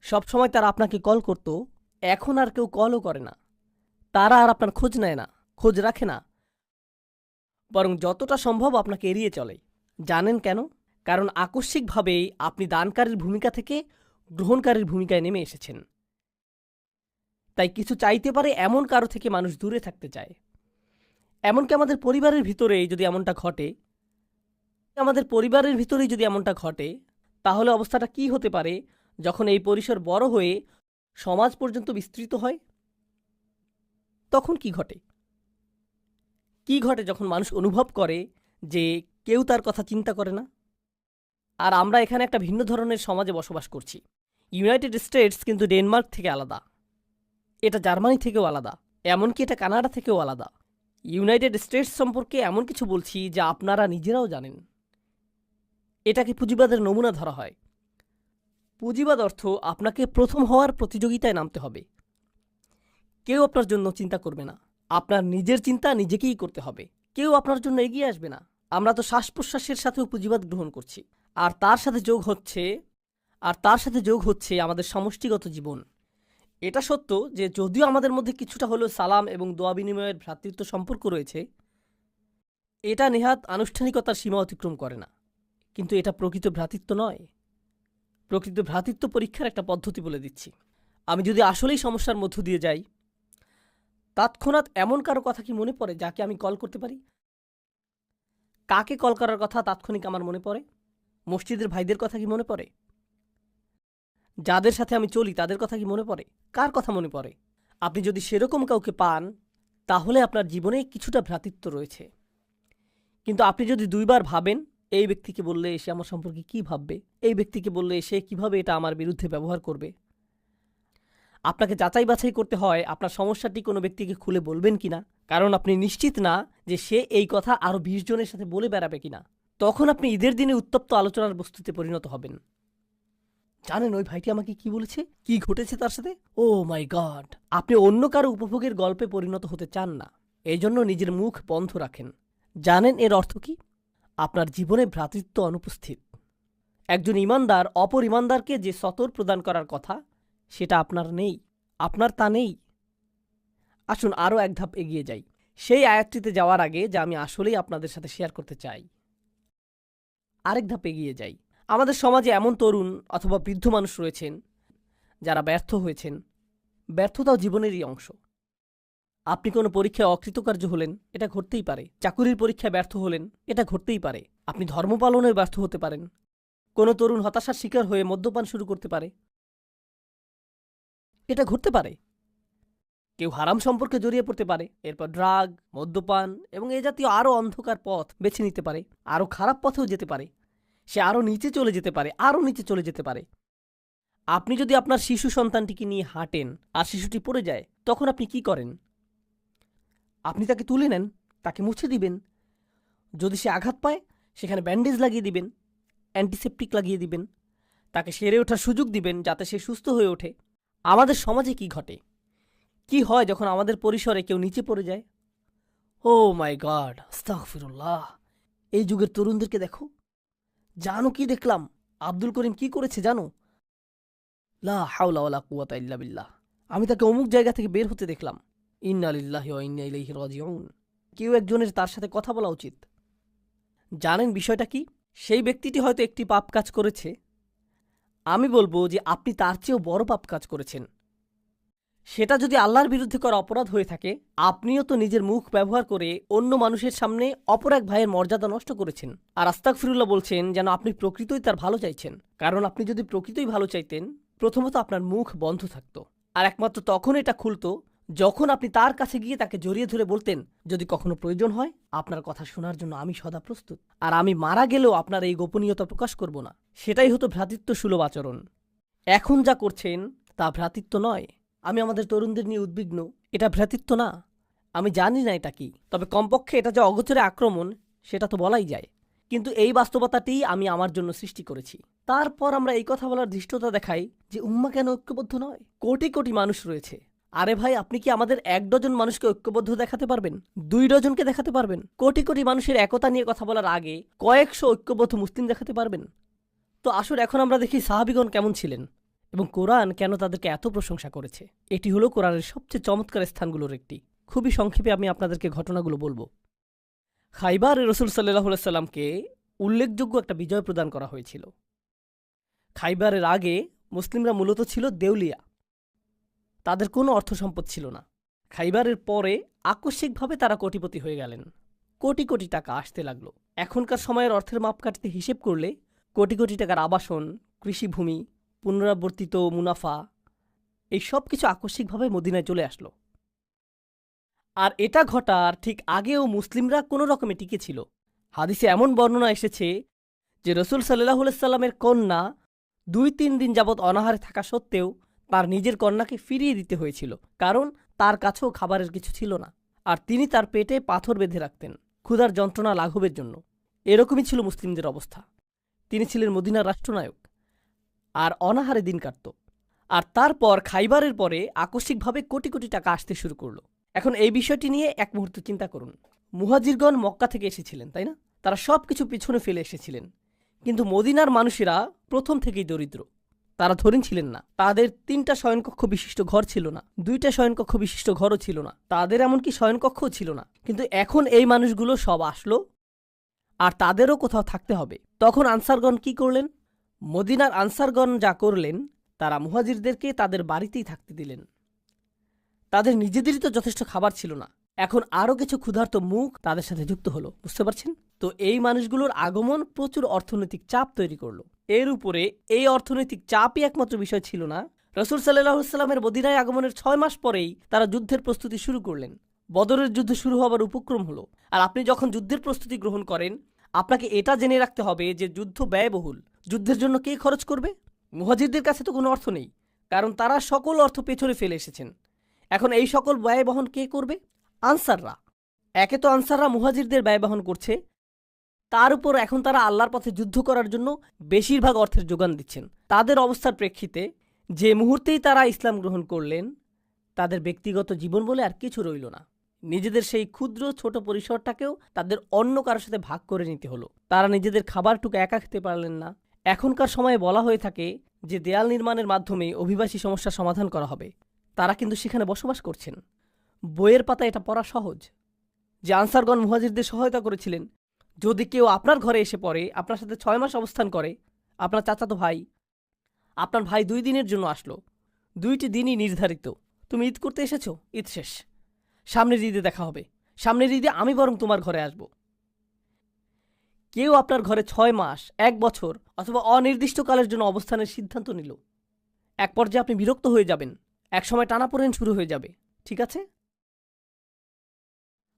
সবসময় তারা আপনাকে কল করত, এখন আর কেউ কলও করে না। তারা আর আপনার খোঁজ নেয় না, খোঁজ রাখে না, বরং যতটা সম্ভব আপনাকে এড়িয়ে চলে। জানেন কেন? কারণ আকস্মিকভাবেই আপনি দানকারীর ভূমিকা থেকে গ্রহণকারীর ভূমিকায় নেমে এসেছেন। তাই কিছু চাইতে পারে এমন কারো থেকে মানুষ দূরে থাকতে চায়। এমনকি আমাদের পরিবারের ভিতরেই যদি এমনটা ঘটে, তাহলে অবস্থাটা কি হতে পারে যখন এই পরিসর বড় হয়ে সমাজ পর্যন্ত বিস্তৃত হয়? তখন কি ঘটে? যখন মানুষ অনুভব করে যে কেউ তার কথা চিন্তা করে না? আর আমরা এখানে একটা ভিন্ন ধরনের সমাজে বসবাস করছি। ইউনাইটেড স্টেটস কিন্তু ডেনমার্ক থেকে আলাদা, এটা জার্মানি থেকেও আলাদা, এমনকি এটা কানাডা থেকেও আলাদা। ইউনাইটেড স্টেটস সম্পর্কে এমন কিছু বলছি যা আপনারা নিজেরাও জানেন। এটাকে পুঁজিবাদের নমুনা ধরা হয়। পুঁজিবাদ অর্থ আপনাকে প্রথম হওয়ার প্রতিযোগিতায় নামতে হবে। কেউ আপনার জন্য চিন্তা করবে না, আপনার নিজের চিন্তা নিজেকেই করতে হবে। কেউ আপনার জন্য এগিয়ে আসবে না। আমরা তো শ্বাস প্রশ্বাসের সাথেও পুঁজিবাদ গ্রহণ করছি, আর তার সাথে যোগ হচ্ছে আমাদের সমষ্টিগত জীবন। এটা সত্য যে যদিও আমাদের মধ্যে কিছুটা হলেও সালাম এবং দোয়া বিনিময়ের ভ্রাতৃত্ব সম্পর্ক রয়েছে, এটা নেহাত আনুষ্ঠানিকতার সীমা অতিক্রম করে না। কিন্তু এটা প্রকৃত ভ্রাতৃত্ব নয়। প্রকৃত ভ্রাতৃত্ব পরীক্ষার একটা পদ্ধতি বলে দিচ্ছি। আমি যদি আসলেই সমস্যার মধ্য দিয়ে যাই, তৎক্ষণাৎ এমন কারো কথা কি মনে পড়ে যাকে আমি কল করতে পারি? কাকে কল করার কথা তাৎক্ষণিক আমার মনে পড়ে? মসজিদের ভাইদের কথা কি মনে পড়ে? যাদের সাথে আমি চলি তাদের কথা কি মনে পড়ে? কার কথা মনে পড়ে? আপনি যদি সেরকম কাউকে পান, তাহলে আপনার জীবনে কিছুটা ভ্রাতৃত্ব রয়েছে। কিন্তু আপনি যদি দুইবার ভাবেন এই ব্যক্তিকে বললে সে আমার সম্পর্কে কি ভাববে, এই ব্যক্তিকে বললে সে কিভাবে এটা আমার বিরুদ্ধে ব্যবহার করবে, আপনাকে যাচাই বাছাই করতে হয় আপনার সমস্যাটি কোনো ব্যক্তিকে খুলে বলবেন কিনা, কারণ আপনি নিশ্চিত না যে সে এই কথা আরও 20 জনের সাথে বলে বেড়াবে কিনা। তখন আপনি ঈদের দিনে উত্তপ্ত আলোচনার বস্তুতে পরিণত হবেন। জানেন ওই ভাইটি আমাকে কি বলেছে, কি ঘটেছে তার সাথে? ও মাই গড! আপনি অন্য কারো উপভোগের গল্পে পরিণত হতে চান না, এই জন্য নিজের মুখ বন্ধ রাখেন। জানেন এর অর্থ কি? আপনার জীবনে ভ্রাতৃত্ব অনুপস্থিত। একজন ইমানদার অপর ইমানদারকে যে সতর প্রদান করার কথা, সেটা আপনার তা নেই। আসুন আরও এক ধাপ এগিয়ে যাই, সেই আয়াতটিতে যাওয়ার আগে যা আমি আসলেই আপনাদের সাথে শেয়ার করতে চাই। আরেক ধাপ এগিয়ে যাই। আমাদের সমাজে এমন তরুণ অথবা বৃদ্ধ মানুষ রয়েছেন যারা ব্যর্থ হয়েছেন। ব্যর্থতাও জীবনেরই অংশ। আপনি কোনো পরীক্ষায় অকৃতকার্য হলেন, এটা ঘটতেই পারে। চাকুরির পরীক্ষায় ব্যর্থ হলেন, এটা ঘটতেই পারে। আপনি ধর্ম পালনে ব্যর্থ হতে পারেন। কোনো তরুণ হতাশার শিকার হয়ে মদ্যপান শুরু করতে পারে, এটা ঘটতে পারে। কেউ হারাম সম্পর্কে জড়িয়ে পড়তে পারে, এরপর ড্রাগ, মদ্যপান এবং এ জাতীয় আরও অন্ধকার পথ বেছে নিতে পারে, আরও খারাপ পথেও যেতে পারে। সে আরও নিচে চলে যেতে পারে। আপনি যদি আপনার শিশু সন্তানটিকে নিয়ে হাঁটেন আর শিশুটি পড়ে যায়, তখন আপনি কি করেন? আপনি তাকে তুলে নেন, তাকে মুছে দিবেন। যদি সে আঘাত পায়, সেখানে ব্যান্ডেজ লাগিয়ে দিবেন, অ্যান্টিসেপটিক লাগিয়ে দিবেন। তাকে সেরে ওঠার সুযোগ দিবেন যাতে সে সুস্থ হয়ে ওঠে। আমাদের সমাজে কি ঘটে, কি হয় যখন আমাদের পরিসরে কেউ নিচে পড়ে যায়? ও মাই গড, আস্তাগফিরুল্লাহ। এই যুগের তরুণদেরকে দেখো। জানো কি দেখলাম? আব্দুল করিম কি করেছে জানো? লা হাওলা ওয়ালা কুওয়াতা ইল্লা বিল্লাহ। আমি তাকে অমুক জায়গা থেকে বের হতে দেখলাম। ইন্না লিল্লাহি ওয়া ইন্না ইলাইহি রাজিউন। কেউ একজনের তার সাথে কথা বলা উচিত। জানেন বিষয়টা কি? সেই ব্যক্তিটি হয়তো একটি পাপ কাজ করেছে। আমি বলবো যে আপনি তার চেয়েও বড় পাপ কাজ করেছেন। সেটা যদি আল্লাহর বিরুদ্ধে করা অপরাধ হয়ে থাকে, আপনিও তো নিজের মুখ ব্যবহার করে অন্য মানুষের সামনে অপর এক ভাইয়ের মর্যাদা নষ্ট করেছেন। আর আস্তাগফিরুল্লাহ বলছেন যেন আপনি প্রকৃতই তার ভালো চাইছেন। কারণ আপনি যদি প্রকৃতই ভালো চাইতেন, প্রথমত আপনার মুখ বন্ধ থাকত, আর একমাত্র তখন এটা খুলত যখন আপনি তার কাছে গিয়ে তাকে জড়িয়ে ধরে বলতেন, যদি কখনো প্রয়োজন হয় আপনার কথা শোনার জন্য আমি সদা প্রস্তুত, আর আমি মারা গেলেও আপনার এই গোপনীয়তা প্রকাশ করব না। সেটাই হতো ভ্রাতৃত্বসুলভ আচরণ। এখন যা করছেন তা ভ্রাতৃত্ব নয়। আমি আমাদের তরুণদের নিয়ে উদ্বিগ্ন। এটা ভ্রাতৃত্ব না। আমি জানি না এটা কি, তবে কমপক্ষে এটা যে অগোচরে আক্রমণ সেটা তো বলাই যায়। কিন্তু এই বাস্তবতাটিই আমি আমার জন্য সৃষ্টি করেছি। তারপর আমরা এই কথা বলার ধৃষ্টতা দেখাই যে উম্মা কেন ঐক্যবদ্ধ নয়? কোটি কোটি মানুষ রয়েছে। আরে ভাই, আপনি কি আমাদের 1 ডজন মানুষকে ঐক্যবদ্ধ দেখাতে পারবেন? 2 ডজনকে দেখাতে পারবেন? কোটি কোটি মানুষের একতা নিয়ে কথা বলার আগে কয়েকশো ঐক্যবদ্ধ মুসলিম দেখাতে পারবেন? তো আসুন এখন আমরা দেখি সাহাবীগণ কেমন ছিলেন এবং কোরআন কেন তাদেরকে এত প্রশংসা করেছে। এটি হলো কোরআনের সবচেয়ে চমৎকার স্থানগুলোর একটি। খুবই সংক্ষেপে আমি আপনাদেরকে ঘটনাগুলো বলবো। খাইবারে রাসূল সাল্লাল্লাহু আলাইহি সাল্লামকে উল্লেখযোগ্য একটা বিজয় প্রদান করা হয়েছিল। খাইবারের আগে মুসলিমরা মূলত ছিল দেউলিয়া, তাদের কোনো অর্থ সম্পদ ছিল না। খাইবারের পরে আকস্মিকভাবে তারা কোটিপতি হয়ে গেলেন। কোটি কোটি টাকা আসতে লাগলো। এখনকার সময়ের অর্থের মাপকাঠিতে হিসেব করলে কোটি কোটি টাকার আবাসন, কৃষিভূমি, পুনরাবর্তিত মুনাফা, এই সব কিছু আকস্মিকভাবে মদিনায় চলে আসলো। আর এটা ঘটার ঠিক আগেও মুসলিমরা কোনো রকমে টিকে ছিল। হাদিসে এমন বর্ণনা এসেছে যে রাসূল সাল্লাল্লাহু আলাইহি সাল্লামের কন্যা 2-3 দিন যাবৎ অনাহারে থাকা সত্ত্বেও তার নিজের কন্যাকে ফিরিয়ে দিতে হয়েছিল, কারণ তার কাছেও খাবারের কিছু ছিল না, আর তিনি তার পেটে পাথর বেঁধে রাখতেন ক্ষুধার যন্ত্রণা লাঘবের জন্য। এরকমই ছিল মুসলিমদের অবস্থা। তিনি ছিলেন মদিনার রাষ্ট্রনায়ক, আর অনাহারে দিন কাটত। আর তারপর খাইবারের পরে আকস্মিকভাবে কোটি কোটি টাকা আসতে শুরু করলো। এখন এই বিষয়টি নিয়ে এক মুহূর্ত চিন্তা করুন। মুহাজিরগণ মক্কা থেকে এসেছিলেন, তাই না? তারা সব কিছু পিছনে ফেলে এসেছিলেন। কিন্তু মদিনার মানুষেরা প্রথম থেকেই দরিদ্র। তারা ধনীন ছিলেন না। তাদের 3টা শয়নকক্ষ বিশিষ্ট ঘর ছিল না, 2টা শয়নকক্ষ বিশিষ্ট ঘরও ছিল না, তাদের এমনকি শয়নকক্ষও ছিল না। কিন্তু এখন এই মানুষগুলো সব আসলো, আর তাদেরও কোথাও থাকতে হবে। তখন আনসারগণ কি করলেন? মদিনার আনসারগণ যা করলেন, তারা মুহাজিরদেরকে তাদের বাড়িতেই থাকতে দিলেন। তাদের নিজেদেরই তো যথেষ্ট খাবার ছিল না, এখন আরও কিছু ক্ষুধার্ত মুখ তাদের সাথে যুক্ত হলো। বুঝতে পারছেন তো? এই মানুষগুলোর আগমন প্রচুর অর্থনৈতিক চাপ তৈরি করলো। এর উপরে এই অর্থনৈতিক চাপই একমাত্র বিষয় ছিল না। রাসূল সাল্লাল্লাহু আলাইহি সাল্লামের মদিনায় আগমনের 6 মাস পরেই তারা যুদ্ধের প্রস্তুতি শুরু করলেন। বদরের যুদ্ধ শুরু হবার উপক্রম হলো। আর আপনি যখন যুদ্ধের প্রস্তুতি গ্রহণ করেন, আপনাকে এটা জেনে রাখতে হবে যে যুদ্ধ ব্যয়বহুল। যুদ্ধের জন্য কে খরচ করবে? মুহাজিরদের কাছে তো কোনো অর্থ নেই, কারণ তারা সকল অর্থ পেছনে ফেলে এসেছেন। এখন এই সকল ব্যয় বহন কে করবে? আনসাররা। একে তো আনসাররা মুহাজিরদের ব্যয় বহন করছে, তার উপর এখন তারা আল্লাহর পথে যুদ্ধ করার জন্য বেশিরভাগ অর্থের যোগান দিচ্ছেন। তাদের অবস্থার প্রেক্ষিতে যে মুহূর্তেই তারা ইসলাম গ্রহণ করলেন, তাদের ব্যক্তিগত জীবন বলে আর কিছু রইল না। নিজেদের সেই ক্ষুদ্র ছোট পরিসরটাকেও তাদের অন্য কারোর সাথে ভাগ করে নিতে হলো। তারা নিজেদের খাবারটুকু একা খেতে পারলেন না। এখনকার সময়ে বলা হয়ে থাকে যে দেয়াল নির্মাণের মাধ্যমে অভিবাসী সমস্যার সমাধান করা হবে। তারা কিন্তু সেখানে বসবাস করছেন। বইয়ের পাতা এটা পড়া সহজ যে আনসারগণ মুহাজিরদের সহায়তা করেছিলেন। যদি কেউ আপনার ঘরে এসে পড়ে, আপনার সাথে 6 মাস অবস্থান করে, আপনার চাচাতো ভাই, আপনার ভাই 2 দিনের জন্য আসলো, 2টি দিনই নির্ধারিত। তুমি ঈদ করতে এসেছো, ঈদ শেষ, সামনের ঈদে দেখা হবে, সামনের ঈদে আমি বরং তোমার ঘরে আসব। কেউ আপনার ঘরে 6 মাস, 1 বছর অথবা অনির্দিষ্টকালের জন্য অবস্থানের সিদ্ধান্ত নিল। এক পর্যায়ে আপনি বিরক্ত হয়ে যাবেন, এক সময় টানাপোড়েন শুরু হয়ে যাবে। ঠিক আছে?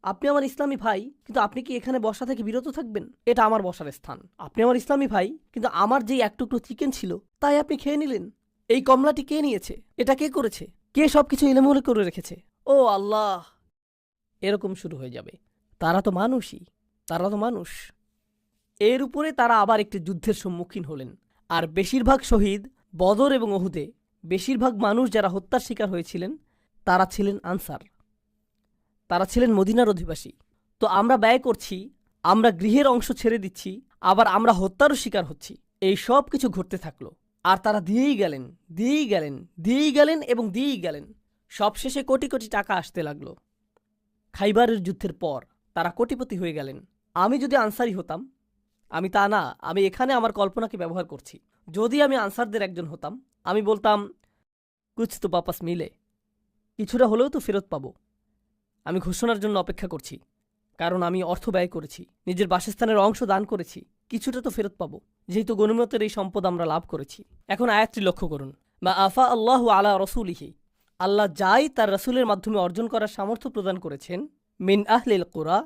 আপনি আমার ইসলামী ভাই, কিন্তু আপনি কি এখানে বসা থেকে বিরত থাকবেন? এটা আমার বসার স্থান। আপনি আমার ইসলামী ভাই, কিন্তু আমার যেই এক টুকরো চিকেন ছিল তাই আপনি খেয়ে নিলেন। এই কমলাটি কে নিয়েছে? এটা কে করেছে? কে সবকিছু এলোমেলো করে রেখেছে? ও আল্লাহ! এরকম শুরু হয়ে যাবে। তারা তো মানুষই, তারা তো মানুষ। এর উপরে তারা আবার একটি যুদ্ধের সম্মুখীন হলেন। আর বেশিরভাগ শহীদ বদর এবং উহুদে, বেশিরভাগ মানুষ যারা হত্যার শিকার হয়েছিলেন তারা ছিলেন আনসার, তারা ছিলেন মদিনার অধিবাসী। তো আমরা ব্যয় করছি, আমরা গৃহের অংশ ছেড়ে দিচ্ছি, আবার আমরা হত্যারও শিকার হচ্ছি। এই সব কিছু ঘটতে থাকলো, আর তারা দিয়েই গেলেন, দিয়েই গেলেন, দিয়েই গেলেন এবং দিয়েই গেলেন। সবশেষে কোটি কোটি টাকা আসতে লাগলো। খাইবারের যুদ্ধের পর তারা কোটিপতি হয়ে গেলেন। আমি যদি আনসারি হতাম, আমি তা না, আমি এখানে আমার কল্পনাকে ব্যবহার করছি, যদি আমি আনসারদের একজন হতাম, আমি বলতাম কুছ তো বাপাস মিলে, কিছুটা হলেও তো ফেরত পাবো। আমি ঘোষণার জন্য অপেক্ষা করছি, কারণ আমি অর্থ ব্যয় করেছি, নিজের বাসস্থানের অংশ দান করেছি, কিছুটা তো ফেরত পাবো, যেহেতু গনিমতের এই সম্পদ আমরা লাভ করেছি। এখন আয়াতটি লক্ষ্য করুন, বা আফা আল্লাহু আলা রসুলিহি, আল্লাহ যাই তার রসুলের মাধ্যমে অর্জন করার সামর্থ্য প্রদান করেছেন, মিন আহলিল কুরা,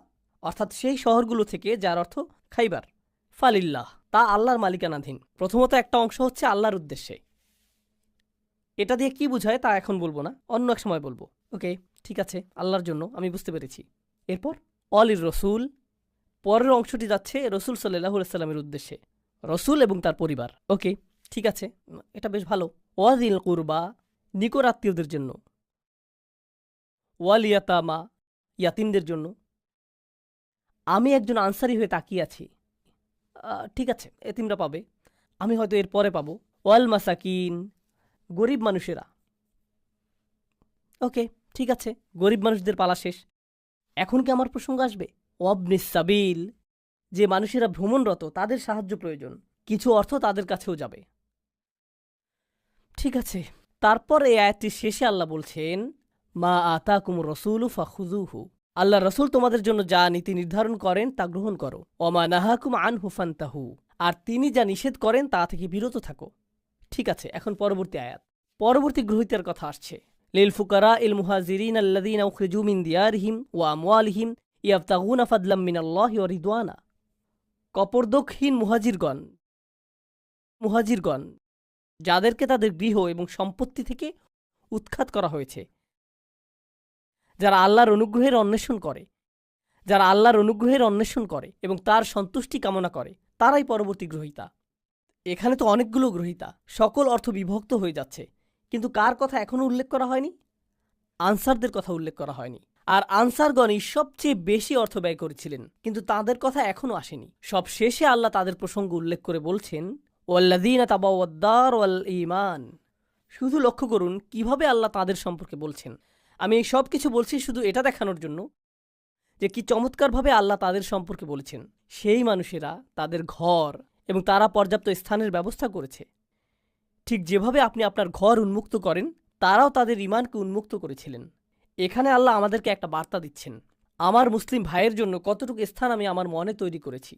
অর্থাৎ সেই শহরগুলো থেকে, যার অর্থ খাইবার, ফালিল্লাহ, তা আল্লাহর মালিকানাধীন। প্রথমত একটা অংশ হচ্ছে আল্লাহর উদ্দেশ্যে। এটা দিয়ে কি বোঝায় তা এখন বলবো না, অন্য এক সময় বলবো। ওকে, ঠিক আছে, আল্লাহর জন্য, আমি বুঝতে পেরেছি। এরপর অলির রসুল, পরের অংশটি যাচ্ছে রসুল সাল্লাল্লাহু আলাইহি সাল্লামের উদ্দেশ্যে, রসুল এবং তার পরিবার। ওকে, ঠিক আছে, এটা বেশ ভালো। ওয়াজিল কুরবা, নিকট আত্মীয়দের জন্য। ওয়াল ইয়াতামা, ইয়াতিমদের জন্য। আমি একজন আনসারি হয়ে তাকিয়ে আছি, ঠিক আছে, এতিমরা পাবে, আমি হয়তো এর পরে পাবো। ওয়াল মাসাকিন, গরিব মানুষেরা। ওকে, ঠিক আছে, গরিব মানুষদের পালা শেষ। এখন কি আমার প্রসঙ্গ আসবে? ওয়াবনিস সাবিল, যে মানুষেরা ভ্রমণরত, তাদের সাহায্য প্রয়োজন, কিছু অর্থ তাদের কাছেও যাবে। ঠিক আছে, তারপর এই আয়াতটির শেষে আল্লাহ বলছেন, মা আতাকুম রসুলু ফাখুযুহু, আল্লাহ রসুল তোমাদের জন্য যা নীতি নির্ধারণ করেন তা গ্রহণ করো। ওমা নাহাকুম আনহু ফান্তাহু, আর তিনি যা নিষেধ করেন তা থেকে বিরত থাকো। ঠিক আছে, এখন পরবর্তী আয়াত, পরবর্তী গ্রহীতার কথা আসছে। লিল ফুকারা ইল মুহাজিরিন আল্লাযীনা উখরিজু মিন দিয়ারিহিম ওয়া আমওয়ালিহিম ইয়াবতাগুনা ফাদলাম মিনাল্লাহি ওয়া রিদওয়ানা, কপরদকহীন মুহাজিরগণ, যাদেরকে তাদের গৃহ এবং সম্পত্তি থেকে উৎখাত করা হয়েছে, যারা আল্লাহর অনুগ্রহের অন্বেষণ করে এবং তার সন্তুষ্টি কামনা করে, তারাই পরবর্তী গ্রহীতা। এখানে তো অনেকগুলো গ্রহীতা, সকল অর্থ বিভক্ত হয়ে যাচ্ছে, কিন্তু কার কথা এখনও উল্লেখ করা হয়নি? আনসারদের কথা উল্লেখ করা হয়নি। আর আনসারগণই সবচেয়ে বেশি অর্থ ব্যয় করেছিলেন, কিন্তু তাদের কথা এখনও আসেনি। সব শেষে আল্লাহ তাদের প্রসঙ্গ উল্লেখ করে বলছেন, ওয়াল্লাযীনা তাবাওয়াদ-দার ওয়াল ঈমান। শুধু লক্ষ্য করুন কিভাবে আল্লাহ তাদের সম্পর্কে বলছেন। আমি এই সব কিছু বলছি শুধু এটা দেখানোর জন্য যে কি চমৎকারভাবে আল্লাহ তাদের সম্পর্কে বলেছেন। সেই মানুষেরা তাদের ঘর এবং তারা পর্যাপ্ত স্থানের ব্যবস্থা করেছে। ঠিক যেভাবে আপনি আপনার ঘর উন্মুক্ত করেন, তারাও তাদের ঈমানকে উন্মুক্ত করেছিলেন। এখানে আল্লাহ আমাদেরকে একটা বার্তা দিচ্ছেন, আমার মুসলিম ভাইয়ের জন্য কতটুকু স্থান আমি আমার মনে তৈরি করেছি,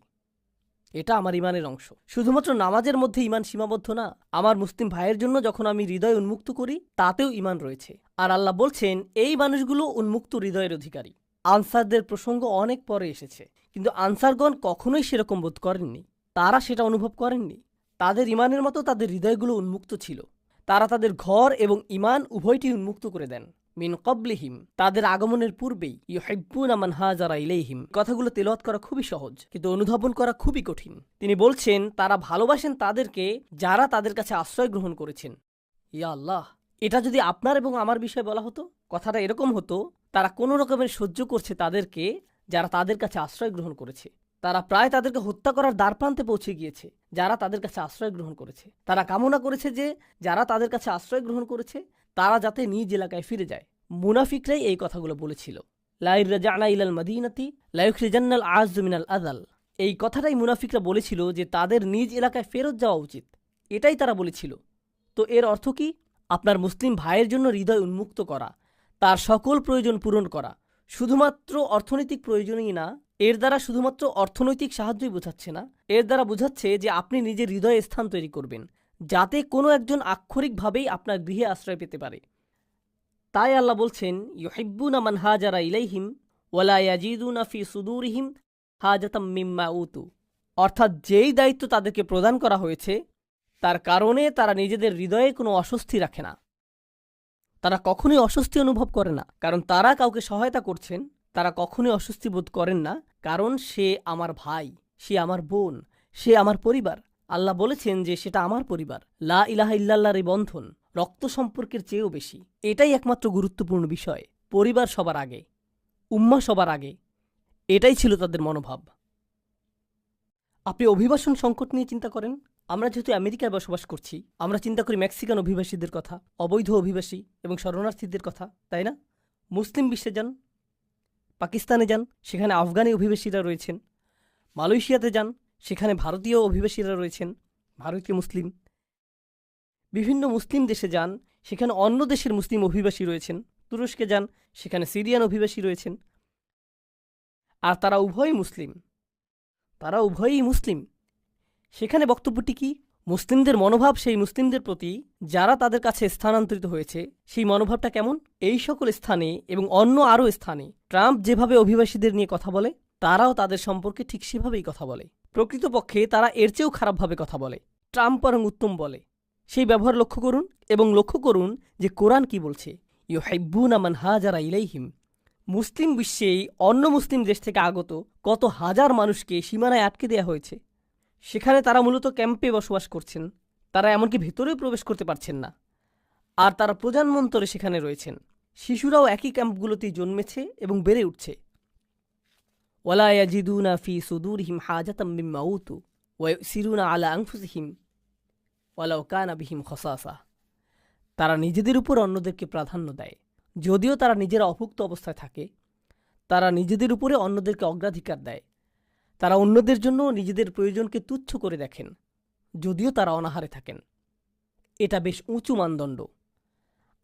এটা আমার ঈমানের অংশ। শুধুমাত্র নামাজের মধ্যে ঈমান সীমাবদ্ধ না, আমার মুসলিম ভাইয়ের জন্য যখন আমি হৃদয় উন্মুক্ত করি, তাতেও ঈমান রয়েছে। আর আল্লাহ বলছেন এই মানুষগুলো উন্মুক্ত হৃদয়ের অধিকারী। আনসারদের প্রসঙ্গ অনেক পরে এসেছে, কিন্তু আনসারগণ কখনোই সেরকম বোধ করেননি, তারা সেটা অনুভব করেননি। তাদের ঈমানের মতো তাদের হৃদয়গুলো উন্মুক্ত ছিল। তারা তাদের ঘর এবং ঈমান উভয়টি উন্মুক্ত করে দেন। মিন ক্বাবলিহিম, তাদের আগমনের পূর্বেই। ইউহিব্বুনা মান হাজারা ইলাইহিম, কথাগুলো তেলাওয়াত করা খুবই সহজ, কিন্তু অনুধাবন করা খুবই কঠিন। তিনি বলছেন তারা ভালোবাসেন তাদেরকে যারা তাদের কাছে আশ্রয় গ্রহণ করেছেন। ইয়া আল্লাহ, এটা যদি আপনার এবং আমার বিষয়ে বলা হতো, কথাটা এরকম হতো, তারা কোনো রকমের সহ্য করছে তাদেরকে যারা তাদের কাছে আশ্রয় গ্রহণ করেছে। তারা প্রায় তাদেরকে হত্যা করার দ্বারপ্রান্তে পৌঁছে গিয়েছে যারা তাদের কাছে আশ্রয় গ্রহণ করেছে। তারা কামনা করেছে যে যারা তাদের কাছে আশ্রয় গ্রহণ করেছে তারা যাতে নিজ এলাকায় ফিরে যায়। মুনাফিকরাই এই কথাগুলো বলেছিল, লা ইন রাজা'না ইলাল মাদিনাতি লা ইউখরিজান্নাল আ'আজ্জু মিনাল আযাল। এই কথাটাই মুনাফিকরা বলেছিল যে তাদের নিজ এলাকায় ফেরত যাওয়া উচিত, এটাই তারা বলেছিল। তো এর অর্থ কি? আপনার মুসলিম ভাইয়ের জন্য হৃদয় উন্মুক্ত করা, তার সকল প্রয়োজন পূরণ করা, শুধুমাত্র অর্থনৈতিক প্রয়োজনই না, এর দ্বারা শুধুমাত্র অর্থনৈতিক সাহায্যই বোঝাচ্ছে না, এর দ্বারা বোঝাচ্ছে যে আপনি নিজের হৃদয়ে স্থান তৈরি করবেন যাতে কোনো একজন আক্ষরিকভাবেই আপনার গৃহে আশ্রয় পেতে পারে। তাই আল্লাহ বলছেন, ইউহিব্বুনা মান হাজারা ইলাইহিম ওয়ালা ইয়াজিদুনা ফি সুদুরিহিম হাজাতাম মিম্মা উতু। অর্থাৎ যেই দায়িত্ব তাদেরকে প্রদান করা হয়েছে তার কারণে তারা নিজেদের হৃদয়ে কোনো অস্বস্তি রাখে না। তারা কখনোই অস্বস্তি অনুভব করে না কারণ তারা কাউকে সহায়তা করছেন। তারা কখনোই অস্বস্তি বোধ করেন না কারণ সে আমার ভাই, সে আমার বোন, সে আমার পরিবার। আল্লাহ বলেছেন যে সেটা আমার পরিবার। লা ইলাহা ইল্লাল্লাহর এই বন্ধন রক্ত সম্পর্কের চেয়েও বেশি। এটাই একমাত্র গুরুত্বপূর্ণ বিষয়। পরিবার সবার আগে, উম্মাহ সবার আগে, এটাই ছিল তাদের মনোভাব। আপনি অভিবাসন সংকট নিয়ে চিন্তা করেন। আমরা যেহেতু আমেরিকায় বসবাস করছি, আমরা চিন্তা করি মেক্সিকান অভিবাসীদের কথা, অবৈধ অভিবাসী এবং শরণার্থীদের কথা, তাই না? মুসলিম বিশ্বে যান, পাকিস্তানে যান, সেখানে আফগানি অভিবাসীরা রয়েছেন। মালয়েশিয়াতে যান, সেখানে ভারতীয় অভিবাসীরা রয়েছেন, ভারতীয় মুসলিম। বিভিন্ন মুসলিম দেশে যান, সেখানে অন্য দেশের মুসলিম অভিবাসী রয়েছেন। তুরস্কে যান, সেখানে সিরিয়ান অভিবাসী রয়েছেন। আর তারা উভয়ই মুসলিম, তারা উভয়ই মুসলিম। সেখানে বক্তব্যটি কি? মুসলিমদের মনোভাব সেই মুসলিমদের প্রতি যারা তাদের কাছে স্থানান্তরিত হয়েছে, সেই মনোভাবটা কেমন? এই সকল স্থানে এবং অন্য আরও স্থানে ট্রাম্প যেভাবে অভিবাসীদের নিয়ে কথা বলে, তারাও তাদের সম্পর্কে ঠিক সেভাবেই কথা বলে। প্রকৃতপক্ষে তারা এর চেয়েও খারাপভাবে কথা বলে। ট্রাম্প বরং উত্তম বলে। সেই ব্যবহার লক্ষ্য করুন এবং লক্ষ্য করুন যে কোরআন কি বলছে। ইউহিব্বুনা মান হাজারা ইলাইহিম। মুসলিম বিশ্বেই অন্য মুসলিম দেশ থেকে আগত কত হাজার মানুষকে সীমানায় আটকে দেয়া হয়েছে। সেখানে তারা মূলত ক্যাম্পে বসবাস করছেন। তারা এমনকি ভেতরেও প্রবেশ করতে পারছেন না। আর তারা প্রজন্মান্তরে সেখানে রয়েছেন। শিশুরাও একই ক্যাম্পগুলোতেই জন্মেছে এবং বেড়ে উঠছে। ওয়ালা ইয়াজিদুনা ফি সুদুরিহিম হাজাতাম মিম্মা উতু ওয়া ইউসিরুনা আলা আনফুসিহিম ওয়ালাউ কানা বিহিম খাসাসা। তারা নিজেদের উপর অন্যদেরকে প্রাধান্য দেয়, যদিও তারা নিজেরা অভুক্ত অবস্থায় থাকে। তারা নিজেদের উপরে অন্যদেরকে অগ্রাধিকার দেয়। তারা অন্যদের জন্য নিজেদের প্রয়োজনকে তুচ্ছ করে দেখেন, যদিও তারা অনাহারে থাকেন। এটা বেশ উঁচু মানদণ্ড।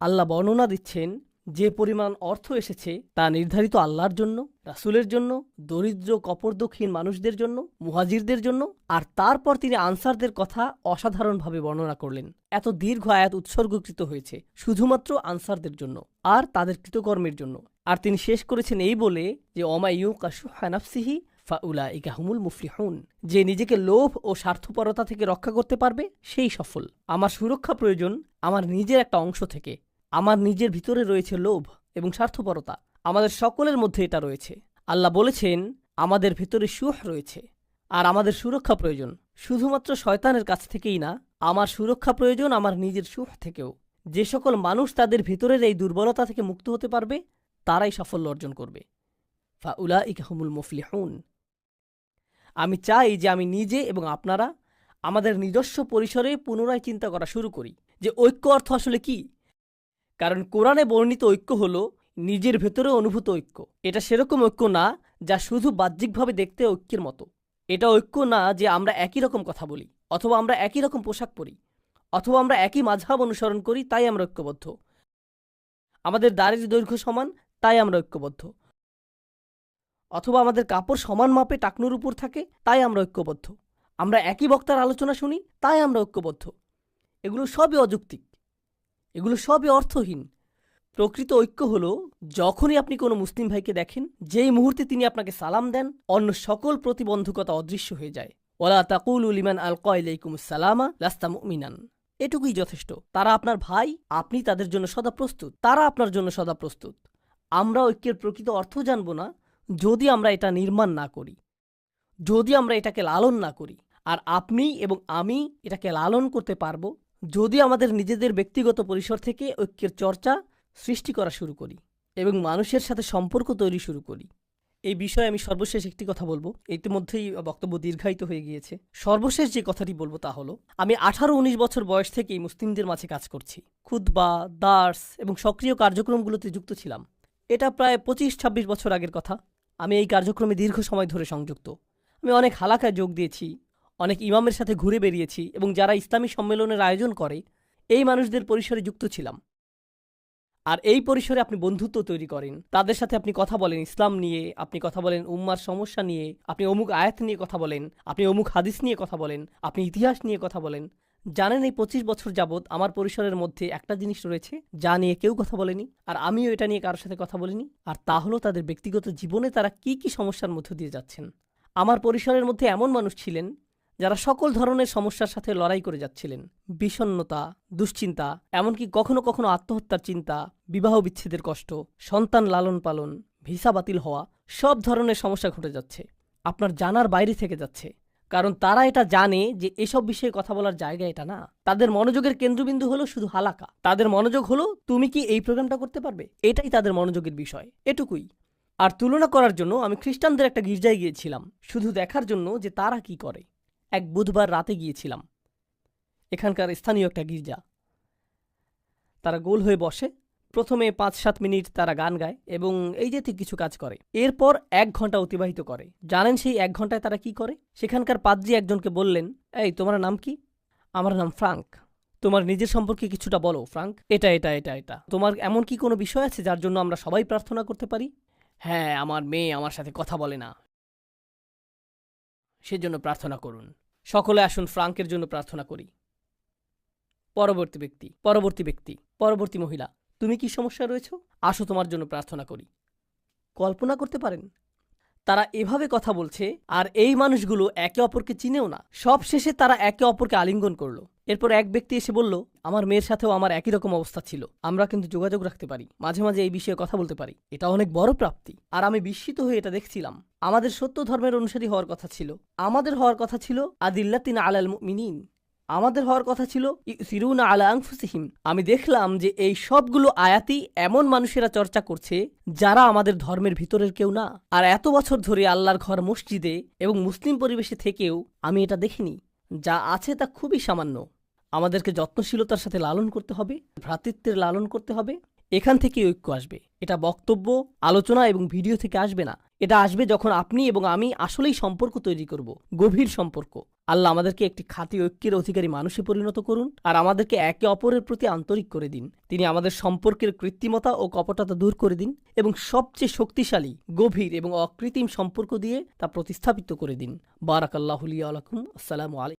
আল্লাহ বর্ণনা দিচ্ছেন যে পরিমাণ অর্থ এসেছে তা নির্ধারিত আল্লাহর জন্য, রাসূলের জন্য, দরিদ্র কপরদক্ষিণ মানুষদের জন্য, মুহাজিরদের জন্য। আর তারপর তিনি আনসারদের কথা অসাধারণভাবে বর্ণনা করলেন। এত দীর্ঘ আয়াত উৎসর্গকৃত হয়েছে শুধুমাত্র আনসারদের জন্য আর তাদের কৃতকর্মের জন্য। আর তিনি শেষ করেছেন এই বলে যে ওমা ইউকা শুহা নাফসিহি ফাউলাইকা হুমুল মুফলিহুন। যে নিজেকে লোভ ও স্বার্থপরতা থেকে রক্ষা করতে পারবে সেই সফল। আমার সুরক্ষা প্রয়োজন আমার নিজের একটা অংশ থেকে। আমার নিজের ভিতরে রয়েছে লোভ এবং স্বার্থপরতা। আমাদের সকলের মধ্যে এটা রয়েছে। আল্লাহ বলেছেন আমাদের ভিতরে সুহ রয়েছে আর আমাদের সুরক্ষা প্রয়োজন শুধুমাত্র শয়তানের কাছ থেকেই না, আমার সুরক্ষা প্রয়োজন আমার নিজের সুহ থেকেও। যে সকল মানুষ তাদের ভিতরের এই দুর্বলতা থেকে মুক্ত হতে পারবে তারাই সাফল্য অর্জন করবে। ফাউলাইকা হুমুল মুফলিহুন। আমি চাই যে আমি নিজে এবং আপনারা আমাদের নিজস্ব পরিসরে পুনরায় চিন্তা করা শুরু করি যে ঐক্য অর্থ আসলে কি। কারণ কোরআনে বর্ণিত ঐক্য হলো নিজের ভেতরে অনুভূত ঐক্য। এটা সেরকম ঐক্য না যা শুধু বাহ্যিকভাবে দেখতে ঐক্যের মতো। এটা ঐক্য না যে আমরা একই রকম কথা বলি, অথবা আমরা একই রকম পোশাক পরি, অথবা আমরা একই মাযহাব অনুসরণ করি তাই আমরা ঐক্যবদ্ধ, আমাদের দাড়ির দৈর্ঘ্য সমান তাই আমরা ঐক্যবদ্ধ, অথবা আমাদের কাপড় সমান মাপে টাকনুর উপর থাকে তাই আমরা ঐক্যবদ্ধ, আমরা একই বক্তার আলোচনা শুনি তাই আমরা ঐক্যবদ্ধ। এগুলো সবই অযৌক্তিক, এগুলো সবই অর্থহীন। প্রকৃত ঐক্য হলো যখনই আপনি কোনো মুসলিম ভাইকে দেখেন, যেই মুহূর্তে তিনি আপনাকে সালাম দেন, অন্য সকল প্রতিবন্ধকতা অদৃশ্য হয়ে যায়। ওয়ালা তাকুলু লিমান আলকা ইলাইকুমুস সালামা লাস্তা মুমিনান। এটুকুই যথেষ্ট। তারা আপনার ভাই, আপনি তাদের জন্য সদা প্রস্তুত, তারা আপনার জন্য সদা প্রস্তুত। আমরা ঐক্যের প্রকৃত অর্থ জানব না যদি আমরা এটা নির্মাণ না করি, যদি আমরা এটাকে লালন না করি। আর আপনি এবং আমি এটাকে লালন করতে পারবো যদি আমাদের নিজেদের ব্যক্তিগত পরিসর থেকে ঐক্যের চর্চা সৃষ্টি করা শুরু করি এবং মানুষের সাথে সম্পর্ক তৈরি শুরু করি। এই বিষয়ে আমি সর্বশেষ একটি কথা বলবো। ইতিমধ্যেই বক্তব্য দীর্ঘায়িত হয়ে গিয়েছে। সর্বশেষ যে কথাটি বলবো তা হলো, আমি 18-19 বছর বয়স থেকেই মুসলিমদের মাঝে কাজ করছি। খুতবা, দার্স এবং সক্রিয় কার্যক্রমগুলোতে যুক্ত ছিলাম। এটা প্রায় 25-26 বছর আগের কথা। আমি এই কার্যক্রমে দীর্ঘ সময় ধরে সংযুক্ত। আমি অনেক হালাকায় যোগ দিয়েছি, অনেক ইমামের সাথে ঘুরে বেরিয়েছি এবং যারা ইসলামী সম্মেলনের আয়োজন করে এই মানুষদের পরিসরে যুক্ত ছিলাম। আর এই পরিসরে আপনি বন্ধুত্ব তৈরি করেন, তাদের সাথে আপনি কথা বলেন ইসলাম নিয়ে, আপনি কথা বলেন উম্মার সমস্যা নিয়ে, আপনি অমুক আয়াত নিয়ে কথা বলেন, আপনি অমুক হাদিস নিয়ে কথা বলেন, আপনি ইতিহাস নিয়ে কথা বলেন। জানেন এই 25 বছর যাবৎ আমার পরিসরের মধ্যে একটা জিনিস রয়েছে যা নিয়ে কেউ কথা বলেনি, আর আমিও এটা নিয়ে কারোর সাথে কথা বলিনি। আর তা হলো তাদের ব্যক্তিগত জীবনে তারা কি কি সমস্যার মধ্য দিয়ে যাচ্ছেন। আমার পরিসরের মধ্যে এমন মানুষ ছিলেন যারা সকল ধরনের সমস্যার সাথে লড়াই করে যাচ্ছিলেন। বিষণ্ণতা, দুশ্চিন্তা, এমনকি কখনো কখনো আত্মহত্যার চিন্তা, বিবাহ বিচ্ছেদের কষ্ট, সন্তান লালন পালন, ভিসা বাতিল হওয়া, সব ধরনের সমস্যা ঘটে যাচ্ছে। আপনার জানার বাইরে থেকে যাচ্ছে। কারণ তারা এটা জানে যে এসব বিষয়ে কথা বলার জায়গা এটা না। তাদের মনোযোগের কেন্দ্রবিন্দু হলো শুধু হালাকা। তাদের মনোযোগ হলো তুমি কি এই প্রোগ্রামটা করতে পারবে, এটাই তাদের মনোযোগের বিষয়, এটুকুই। আর তুলনা করার জন্য আমি খ্রিস্টানদের একটা গির্জায় গিয়েছিলাম, শুধু দেখার জন্য যে তারা কি করে। এক বুধবার রাতে গিয়েছিলাম, এখানকার স্থানীয় একটা গির্জা। তারা গোল হয়ে বসে, প্রথমে ৫-৭ মিনিট তারা গান গায় এবং এই জাতীয় কিছু কাজ করে। এরপর ১ ঘন্টা অতিবাহিত করে। জানেন সেই ১ ঘন্টায় তারা কি করে? সেখানকার পাদ্রী একজনকে বললেন, এই তোমার নাম কি? আমার নাম ফ্রাঙ্ক। তোমার নিজের সম্পর্কে কিছুটা বলো ফ্রাঙ্ক। এটা এটা এটা এটা তোমার এমন কি কোনো বিষয় আছে যার জন্য আমরা সবাই প্রার্থনা করতে পারি? হ্যাঁ, আমার মেয়ে আমার সাথে কথা বলে না, সেজন্য প্রার্থনা করুন। সকলে আসুন ফ্রাঙ্কের জন্য প্রার্থনা করি। পরবর্তী ব্যক্তি, পরবর্তী ব্যক্তি, পরবর্তী মহিলা, তুমি কি সমস্যা রয়েছ? আসো তোমার জন্য প্রার্থনা করি। কল্পনা করতে পারেন তারা এভাবে কথা বলছে, আর এই মানুষগুলো একে অপরকে চিনেও না। সব শেষে তারা একে অপরকে আলিঙ্গন করলো। এরপর এক ব্যক্তি এসে বলল, আমার মেয়ের সাথেও আমার একই রকম অবস্থা ছিল, আমরা কিন্তু যোগাযোগ রাখতে পারি, মাঝে মাঝে এই বিষয়ে কথা বলতে পারি, এটা অনেক বড় প্রাপ্তি। আর আমি বিস্মিত হয়ে এটা দেখছিলাম। আমাদের সত্য ধর্মের অনুসারী হওয়ার কথা ছিল, আমাদের হওয়ার কথা ছিল আদিল্লাতিন আলাল মুমিনিন, আমাদের হওয়ার কথা ছিল ইউসিরুনা আলা আনফুসিহিম। আমি দেখলাম যে এই সবগুলো আয়াতই এমন মানুষেরা চর্চা করছে যারা আমাদের ধর্মের ভিতরের কেউ না। আর এত বছর ধরে আল্লাহর ঘর মসজিদে এবং মুসলিম পরিবেশে থেকেও আমি এটা দেখিনি। যা আছে তা খুবই সামান্য। আমাদেরকে যত্নশীলতার সাথে লালন করতে হবে, ভ্রাতৃত্বের লালন করতে হবে। এখান থেকে ঐক্য আসবে। এটা বক্তব্য, আলোচনা এবং ভিডিও থেকে আসবে না। এটা আসবে যখন আপনি এবং আমি আসলেই সম্পর্ক তৈরি করব, গভীর সম্পর্ক। আল্লাহ আমাদেরকে একটি খাঁটি ঐক্যের অধিকারী মানুষে পরিণত করুন, আর আমাদেরকে একে অপরের প্রতি আন্তরিক করে দিন। তিনি আমাদের সম্পর্কের কৃত্রিমতা ও কপটতা দূর করে দিন এবং সবচেয়ে শক্তিশালী, গভীর এবং অকৃত্রিম সম্পর্ক দিয়ে তা প্রতিস্থাপিত করে দিন। বারাকাল্লাহু লি ওয়া লাকুম। আসসালামু আলাইকুম।